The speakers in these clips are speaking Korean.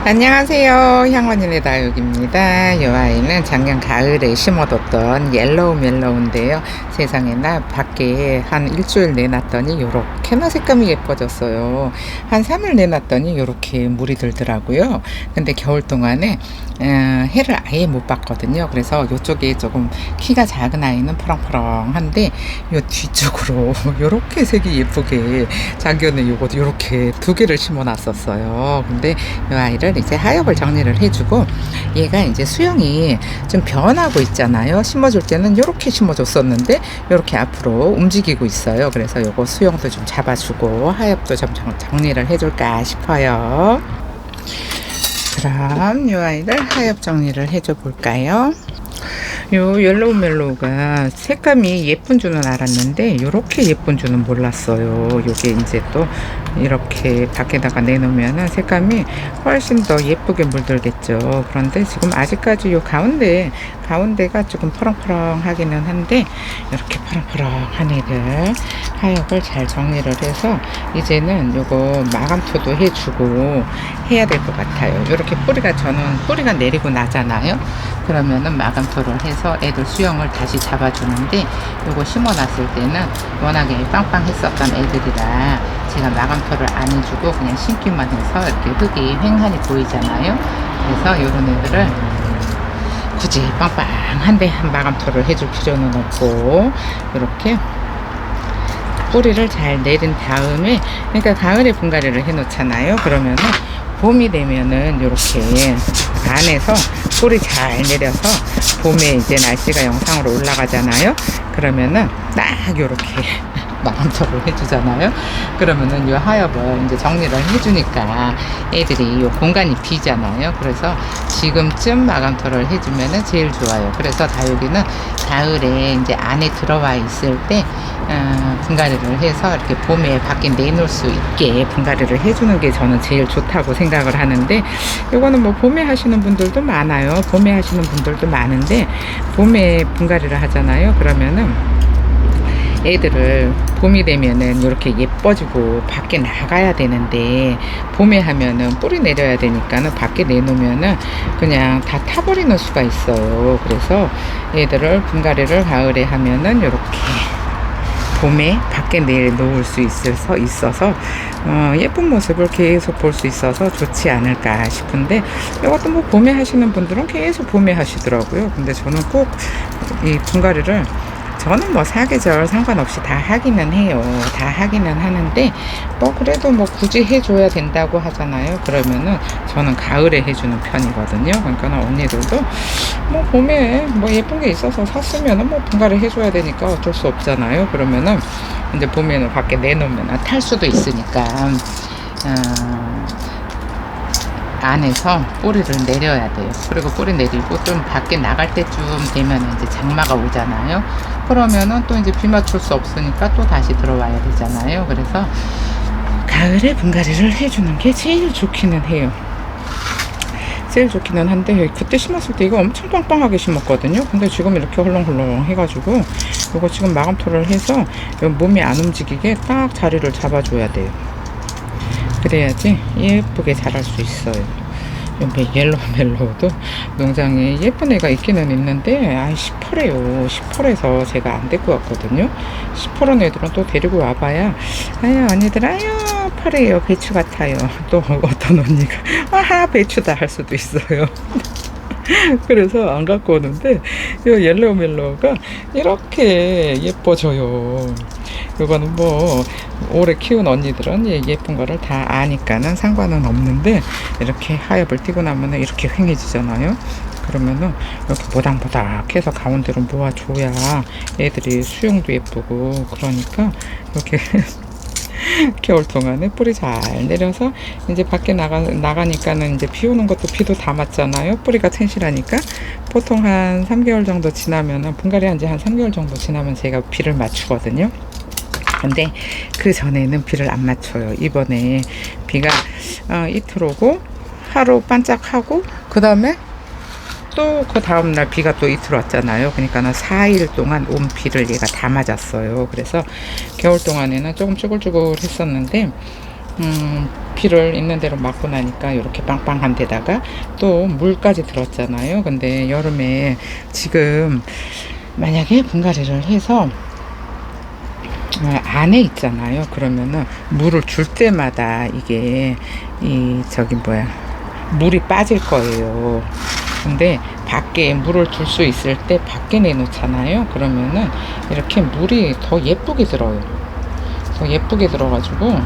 안녕하세요. 향원인의 다육입니다. 이 아이는 작년 가을에 심어뒀던 옐로우 멜로우인데요. 세상에나 밖에 한 일주일 내놨더니 요렇게나 색감이 예뻐졌어요. 한 3일 내놨더니 요렇게 물이 들더라고요. 근데 겨울 동안에 해를 아예 못 봤거든요. 그래서 요쪽에 조금 키가 작은 아이는 푸렁푸렁한데 요 뒤쪽으로 요렇게 색이 예쁘게 작년에 요거 요렇게 두 개를 심어 놨었어요. 근데 이 아이를 이제 하엽을 정리를 해주고, 얘가 이제 수영이 좀 변하고 있잖아요. 심어줄 때는 이렇게 심어줬었는데 이렇게 앞으로 움직이고 있어요. 그래서 요거 수영도 좀 잡아주고 하엽도 좀 정리를 해줄까 싶어요. 그럼 이 아이를 하엽 정리를 해줘 볼까요? 요 옐로우 멜로우가 색감이 예쁜 줄은 알았는데 요렇게 예쁜 줄은 몰랐어요. 요게 이제 또 이렇게 밖에다가 내놓으면 색감이 훨씬 더 예쁘게 물들겠죠. 그런데 지금 아직까지 요 가운데가 조금 푸렁푸렁하기는 한데, 이렇게 푸렁푸렁한 애들 하엽을 잘 정리를 해서 이제는 요거 마감토도 해주고 해야 될 것 같아요. 이렇게 저는 뿌리가 내리고 나잖아요. 그러면은 마감토를 해서 애들 수영을 다시 잡아주는데, 요거 심어놨을 때는 워낙에 빵빵했었던 애들이라 제가 마감토를 안 해주고 그냥 심기만 해서 이렇게 흙이 횡하니 보이잖아요. 그래서 요런 애들을 굳이 빵빵한데 마감토를 해줄 필요는 없고, 이렇게 뿌리를 잘 내린 다음에, 그러니까 가을에 분갈이를 해 놓잖아요. 그러면은 봄이 되면은 이렇게 안에서 뿌리 잘 내려서 봄에 이제 날씨가 영상으로 올라가잖아요. 그러면은 딱 이렇게 마감토를 해주잖아요. 그러면은 이 하엽을 이제 정리를 해주니까 애들이 이 공간이 비잖아요. 그래서 지금쯤 마감토를 해주면은 제일 좋아요. 그래서 다육이는 가을에 이제 안에 들어와 있을 때 분갈이를 해서 이렇게 봄에 밖에 내놓을 수 있게 분갈이를 해주는 게 저는 제일 좋다고 생각을 하는데, 이거는 뭐 봄에 하시는 분들도 많아요. 봄에 하시는 분들도 많은데, 봄에 분갈이를 하잖아요. 그러면은 애들을 봄이 되면은 이렇게 예뻐지고 밖에 나가야 되는데, 봄에 하면은 뿌리 내려야 되니까는 밖에 내놓으면은 그냥 다 타버리는 수가 있어요. 그래서 애들을 분갈이를 가을에 하면은 이렇게 봄에 밖에 내놓을 수 있어서 예쁜 모습을 계속 볼 수 있어서 좋지 않을까 싶은데, 이것도 뭐 봄에 하시는 분들은 계속 봄에 하시더라고요. 근데 저는 꼭 이 분갈이를, 저는 뭐 사계절 상관없이 다 하기는 해요. 다 하기는 하는데, 뭐 그래도 뭐 굳이 해줘야 된다고 하잖아요. 그러면은 저는 가을에 해주는 편이거든요. 그러니까 언니들도 뭐 봄에 뭐 예쁜 게 있어서 샀으면은 뭐 분갈이 해줘야 되니까 어쩔 수 없잖아요. 그러면은 이제 봄에는 밖에 내놓으면 탈 수도 있으니까 안에서 뿌리를 내려야 돼요. 그리고 뿌리 내리고 좀 밖에 나갈 때쯤 되면 이제 장마가 오잖아요. 그러면은 또 이제 비 맞출 수 없으니까 또 다시 들어와야 되잖아요. 그래서 가을에 분갈이를 해주는 게 제일 좋기는 해요. 제일 좋기는 한데, 그때 심었을 때 이거 엄청 빵빵하게 심었거든요. 근데 지금 이렇게 헐렁헐렁 해가지고 이거 지금 마감토를 해서 몸이 안 움직이게 딱 자리를 잡아줘야 돼요. 그래야지 예쁘게 자랄 수 있어요. 옐로우 멜로우도 농장에 예쁜 애가 있기는 있는데 시퍼래요. 시퍼래서 제가 안 데리고 왔거든요. 시퍼런 애들은 또 데리고 와봐야 아유 언니들 아유 퍼래요, 배추 같아요. 또 어떤 언니가 아하 배추다 할 수도 있어요. 그래서 안 갖고 오는데, 이 옐로우 멜로우가 이렇게 예뻐져요. 이거는 뭐 오래 키운 언니들은 예쁜 거를 다 아니까는 상관은 없는데, 이렇게 하엽을 띄고 나면 이렇게 휑해지잖아요. 그러면은 이렇게 보닥보닥 해서 가운데로 모아줘야 애들이 수영도 예쁘고, 그러니까 이렇게 겨울 동안에 뿌리 잘 내려서 이제 밖에 나가니까는 이제 비 오는 것도 비도 다 맞잖아요. 뿌리가 튼실하니까. 보통 한 3개월 정도 지나면은, 분갈이 한 지 한 3개월 정도 지나면 제가 비를 맞추거든요. 근데 그 전에는 비를 안 맞춰요. 이번에 비가 이틀 오고 하루 반짝하고 그 다음에 또 그 다음날 비가 또 이틀 왔잖아요. 그러니까는 4일 동안 온 비를 얘가 다 맞았어요. 그래서 겨울 동안에는 조금 쭈글쭈글 했었는데, 비를 있는 대로 맞고 나니까 이렇게 빵빵한 데다가 또 물까지 들었잖아요. 근데 여름에 지금 만약에 분갈이를 해서 안에 있잖아요. 그러면은 물을 줄 때마다 이게 물이 빠질 거예요. 근데 밖에 물을 줄 수 있을 때 밖에 내놓잖아요. 그러면은 이렇게 물이 더 예쁘게 들어요. 더 예쁘게 들어가지고,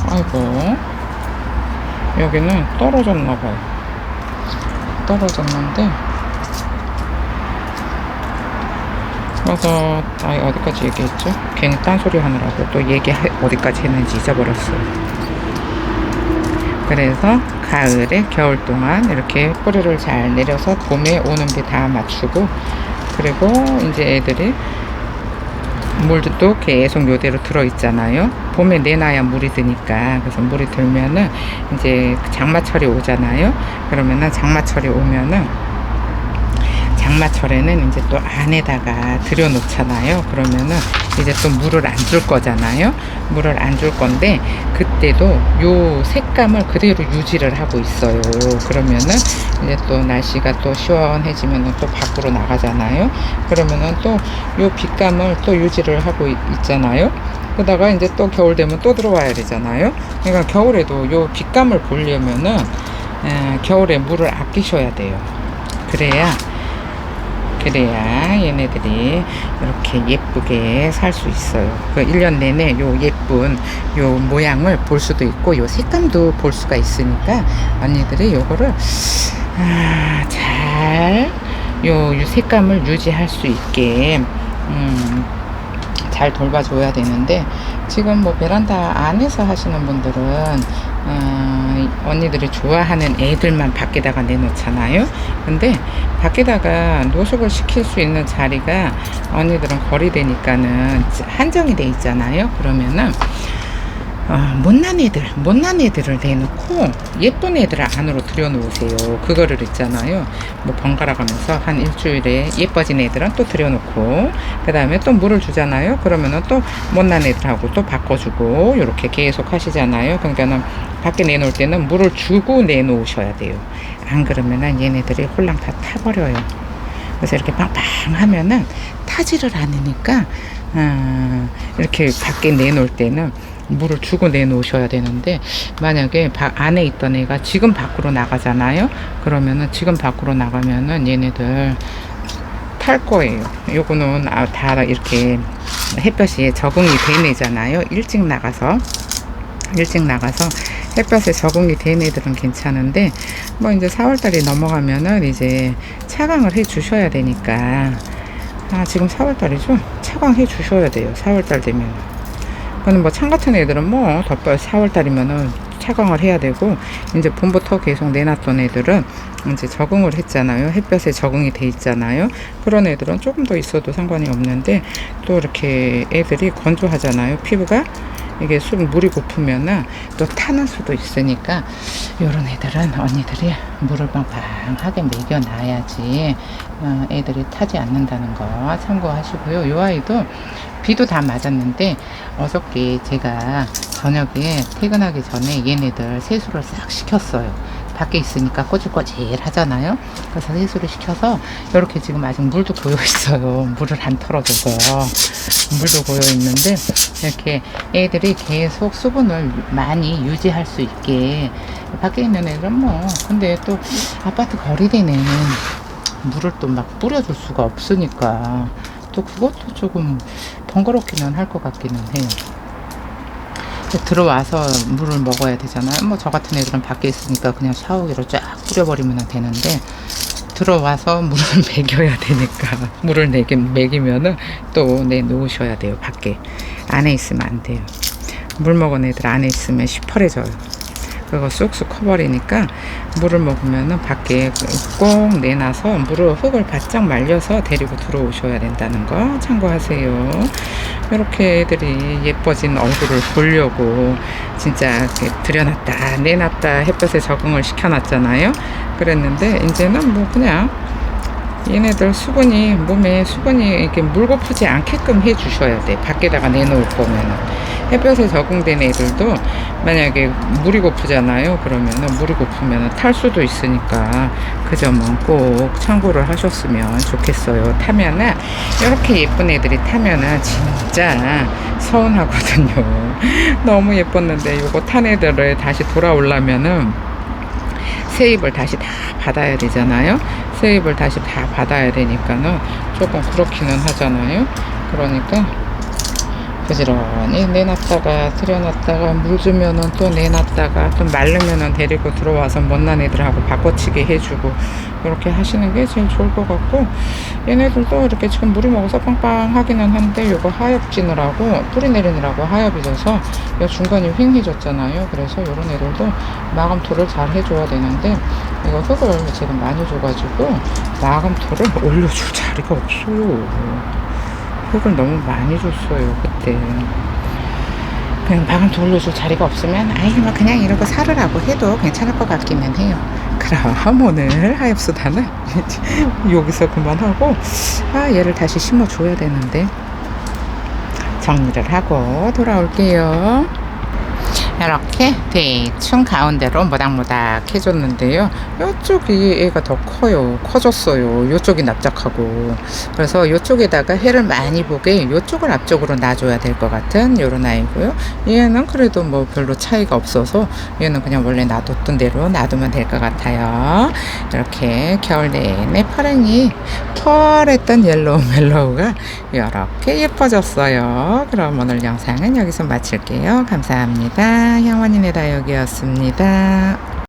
아이고, 여기는 떨어졌나 봐요. 떨어졌는데, 그래서 어디까지 얘기했죠? 괜히 딴소리 하느라고 또 어디까지 했는지 잊어버렸어요. 그래서 가을에 겨울 동안 이렇게 뿌리를 잘 내려서 봄에 오는 비 다 맞추고, 그리고 이제 애들이 물도 계속 요대로 들어있잖아요. 봄에 내놔야 물이 드니까. 그래서 물이 들면은 이제 장마철이 오잖아요. 그러면은 장마철이 오면은 장마철에는 이제 또 안에다가 들여놓잖아요. 그러면은 이제 또 물을 안 줄 거잖아요. 물을 안 줄 건데 그때도 요 색감을 그대로 유지를 하고 있어요. 그러면은 이제 또 날씨가 또 시원해지면은 또 밖으로 나가잖아요. 그러면은 또 요 빛감을 또 유지를 하고 있잖아요. 그러다가 이제 또 겨울 되면 또 들어와야 되잖아요. 그러니까 겨울에도 요 빛감을 보려면은 겨울에 물을 아끼셔야 돼요. 그래야 얘네들이 이렇게 예쁘게 살 수 있어요. 그 1년 내내 요 예쁜 요 모양을 볼 수도 있고 요 색감도 볼 수가 있으니까 언니들이 요거를 잘 요 색감을 유지할 수 있게 잘 돌봐줘야 되는데, 지금 뭐 베란다 안에서 하시는 분들은 언니들이 좋아하는 애들만 밖에다가 내놓잖아요. 근데 밖에다가 노숙을 시킬 수 있는 자리가 언니들은 거리되니까는 한정이 돼 있잖아요. 그러면은 못난 애들을 내놓고 예쁜 애들을 안으로 들여놓으세요. 그거를 있잖아요. 뭐 번갈아 가면서 한 일주일에 예뻐진 애들은 또 들여놓고, 그 다음에 또 물을 주잖아요. 그러면은 또 못난 애들하고 또 바꿔주고, 이렇게 계속 하시잖아요. 그러니까는 밖에 내놓을 때는 물을 주고 내놓으셔야 돼요. 안 그러면은 얘네들이 홀랑 다 타버려요. 그래서 이렇게 빵빵하면은 타지를 않으니까 이렇게 밖에 내놓을 때는 물을 주고 내놓으셔야 되는데, 만약에 안에 있던 애가 지금 밖으로 나가잖아요. 그러면은 지금 밖으로 나가면은 얘네들 탈 거예요. 요거는 다 이렇게 햇볕이 적응이 된 애잖아요. 일찍 나가서 햇볕에 적응이 된 애들은 괜찮은데, 뭐 이제 4월달이 넘어가면은 이제 차광을 해 주셔야 되니까, 지금 4월달이죠? 차광해 주셔야 돼요. 4월달 되면. 그는 뭐 창 같은 애들은 뭐 덧발 4월달이면은 차광을 해야 되고, 이제 봄부터 계속 내놨던 애들은 이제 적응을 했잖아요. 햇볕에 적응이 돼 있잖아요. 그런 애들은 조금 더 있어도 상관이 없는데, 또 이렇게 애들이 건조하잖아요. 피부가 이게 물이 고프면은 또 타는 수도 있으니까, 요런 애들은 언니들이 물을 빵빵하게 먹여놔야지 애들이 타지 않는다는 거 참고하시고요. 요 아이도 비도 다 맞았는데, 어저께 제가 저녁에 퇴근하기 전에 얘네들 세수를 싹 시켰어요. 밖에 있으니까 꼬질꼬질 하잖아요. 그래서 세수를 시켜서 이렇게 지금 아직 물도 고여 있어요. 물을 안 털어줘서 물도 고여 있는데, 이렇게 애들이 계속 수분을 많이 유지할 수 있게, 밖에 있는 애들은 뭐 근데 또 아파트 거리대는 물을 또 막 뿌려줄 수가 없으니까 또 그것도 조금 번거롭기는 할 것 같기는 해요. 들어와서 물을 먹어야 되잖아요. 뭐 저 같은 애들은 밖에 있으니까 그냥 샤워기로 쫙 뿌려버리면 되는데, 들어와서 물을 먹여야 되니까 물을 먹이면은 또 내놓으셔야 돼요. 밖에 안에 있으면 안 돼요. 물 먹은 애들 안에 있으면 시퍼래져요. 그거 쑥쑥 커버리니까 물을 먹으면은 밖에 꼭 내놔서 흙을 바짝 말려서 데리고 들어오셔야 된다는 거 참고하세요. 이렇게 애들이 예뻐진 얼굴을 보려고 진짜 이렇게 들여놨다 내놨다 햇볕에 적응을 시켜놨잖아요. 그랬는데 이제는 뭐 그냥 얘네들 몸에 수분이 이렇게 물고 푸지 않게끔 해주셔야 돼. 밖에다가 내놓을 거면은 햇볕에 적응된 애들도 만약에 물이 고프잖아요. 그러면은 물이 고프면은 탈 수도 있으니까 그 점은 꼭 참고를 하셨으면 좋겠어요. 타면은 이렇게 예쁜 애들이 타면은 진짜 서운하거든요. 너무 예뻤는데 요거 탄 애들을 다시 돌아오려면은 세입을 다시 다 받아야 되잖아요. 세입을 다시 다 받아야 되니까는 조금 그렇기는 하잖아요. 그러니까 부지런히 내놨다가 들여놨다가 물 주면은 또 내놨다가 또 마르면은 데리고 들어와서 못난 애들하고 바꿔치기 해주고 이렇게 하시는 게 제일 좋을 것 같고, 얘네들도 이렇게 지금 물이 먹어서 빵빵하기는 한데 요거 하엽 지느라고 뿌리 내리느라고 하엽이 져서 요 중간이 휑해졌잖아요. 그래서 요런 애들도 마감토를 잘 해줘야 되는데 이거 흙을 지금 많이 줘가지고 마감토를 올려줄 자리가 없어요. 흙을 너무 많이 줬어요 그때. 그냥 마감토 올려줄 자리가 없으면 아이 뭐 그냥 이러고 살으라고 해도 괜찮을 것 같기는 해요. 그럼 오늘 하엽수다는 여기서 그만하고, 얘를 다시 심어줘야 되는데 정리를 하고 돌아올게요. 이렇게 대충 가운데로 모닥모닥 해줬는데요. 이쪽이 애가 더 커졌어요. 이쪽이 납작하고. 그래서 이쪽에다가 해를 많이 보게 이쪽을 앞쪽으로 놔줘야 될 것 같은 요런 아이고요. 얘는 그래도 뭐 별로 차이가 없어서 얘는 그냥 원래 놔뒀던 대로 놔두면 될 것 같아요. 이렇게 겨울 내내 펄했던 옐로우 멜로우가 이렇게 예뻐졌어요. 그럼 오늘 영상은 여기서 마칠게요. 감사합니다. 향원이네 다육이었습니다.